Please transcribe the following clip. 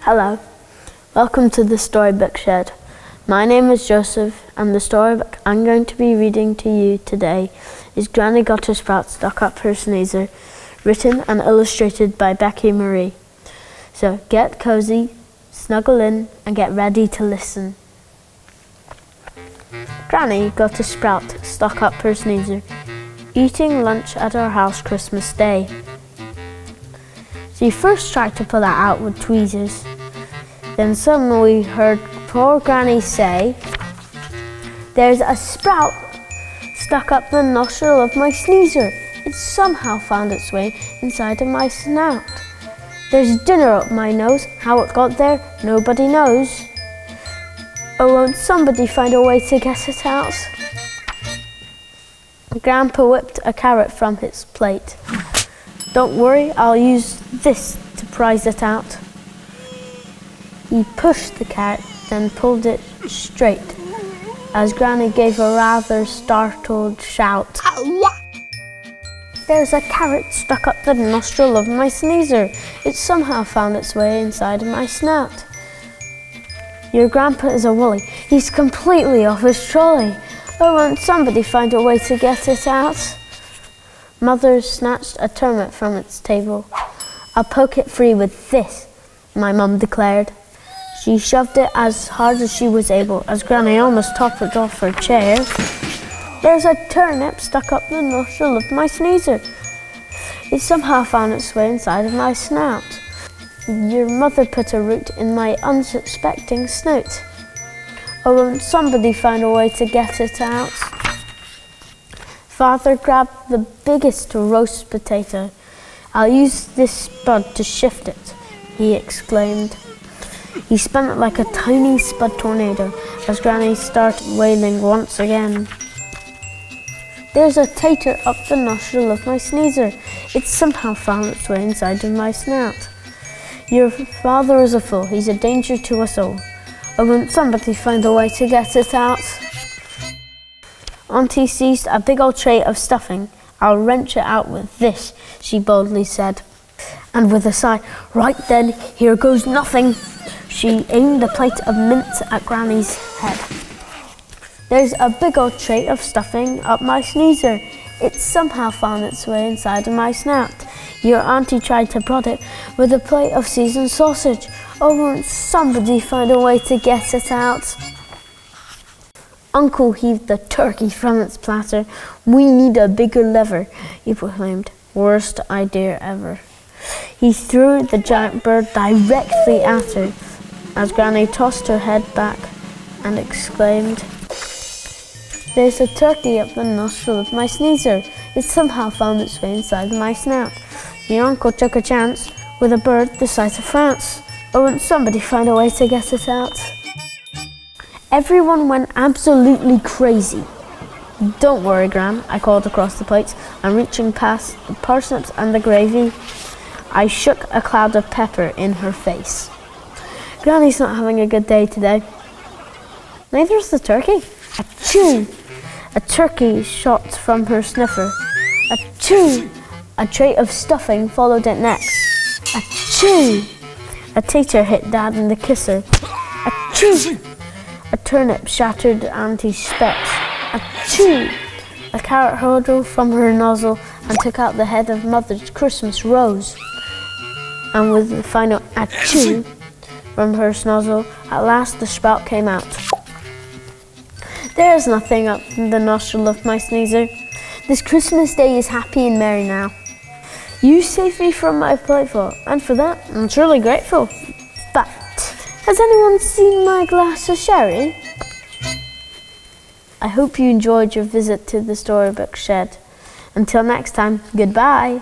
Hello, welcome to the Storybook Shed. My name is Joseph, and the storybook I'm going to be reading to you today is Granny Got Her Sprout Stuck Up Her Sneezer, written and illustrated by Becci Murray. So get cozy, snuggle in, and get ready to listen. Granny got a sprout stuck up her sneezer, eating lunch at our house Christmas Day. She first tried to pull it out with tweezers. Then suddenly we heard poor Granny say, "There's a sprout stuck up the nostril of my sneezer. It somehow found its way inside of my snout. There's dinner up my nose. How it got there, nobody knows. Oh, won't somebody find a way to get it out?" Grandpa whipped a carrot from his plate. "Don't worry, I'll use this to prise it out." He pushed the carrot, then pulled it straight, as Granny gave a rather startled shout. "There's a carrot stuck up the nostril of my sneezer. It somehow found its way inside of my snout." "Your grandpa is a woolly. He's completely off his trolley. Oh, won't somebody find a way to get it out?" Mother snatched a turnip from its table. "I'll poke it free with this," my mum declared. She shoved it as hard as she was able, as Granny almost toppled off her chair. "There's a turnip stuck up the nostril of my sneezer. It somehow found its way inside of my snout. Your mother put a root in my unsuspecting snoot. Oh, won't somebody find a way to get it out?" Father grabbed the biggest roast potato. "I'll use this spud to shift it," he exclaimed. He spun it like a tiny spud tornado as Granny started wailing once again. "There's a tater up the nostril of my sneezer. It somehow found its way inside of my snout. Your father is a fool. He's a danger to us all. Oh, won't somebody find a way to get it out?" Auntie seized a big old tray of stuffing. "I'll wrench it out with this," she boldly said. And with a sigh, "Right then, here goes nothing," she aimed a plate of mince at Granny's head. "There's a big old tray of stuffing up my sneezer. It somehow found its way inside of my snout. Your auntie tried to prod it with a plate of seasoned sausage. Oh, won't somebody find a way to get it out?" Uncle heaved the turkey from its platter. "We need a bigger lever," he proclaimed. "Worst idea ever." He threw the giant bird directly at her, as Granny tossed her head back and exclaimed, "There's a turkey up the nostril of my sneezer. It somehow found its way inside my snout. Your uncle took a chance with a bird the size of France. Oh, won't somebody find a way to get it out?" Everyone went absolutely crazy. "Don't worry, Gran," I called across the plates, and reaching past the parsnips and the gravy, I shook a cloud of pepper in her face. "Granny's not having a good day today." "Neither is the turkey." Achoo! A turkey shot from her sniffer. Achoo! A tray of stuffing followed it next. Achoo! A tater hit Dad in the kisser. Achoo! A turnip shattered Auntie's specs. Achoo! A carrot hurtled from her nozzle and took out the head of Mother's Christmas rose. And with the final achoo from her snozzle, at last the sprout came out. "There is nothing up the nostril of my sneezer. This Christmas Day is happy and merry now. You saved me from my plateful, and for that I'm truly grateful. But has anyone seen my glass of sherry?" I hope you enjoyed your visit to the Storybook Shed. Until next time, goodbye.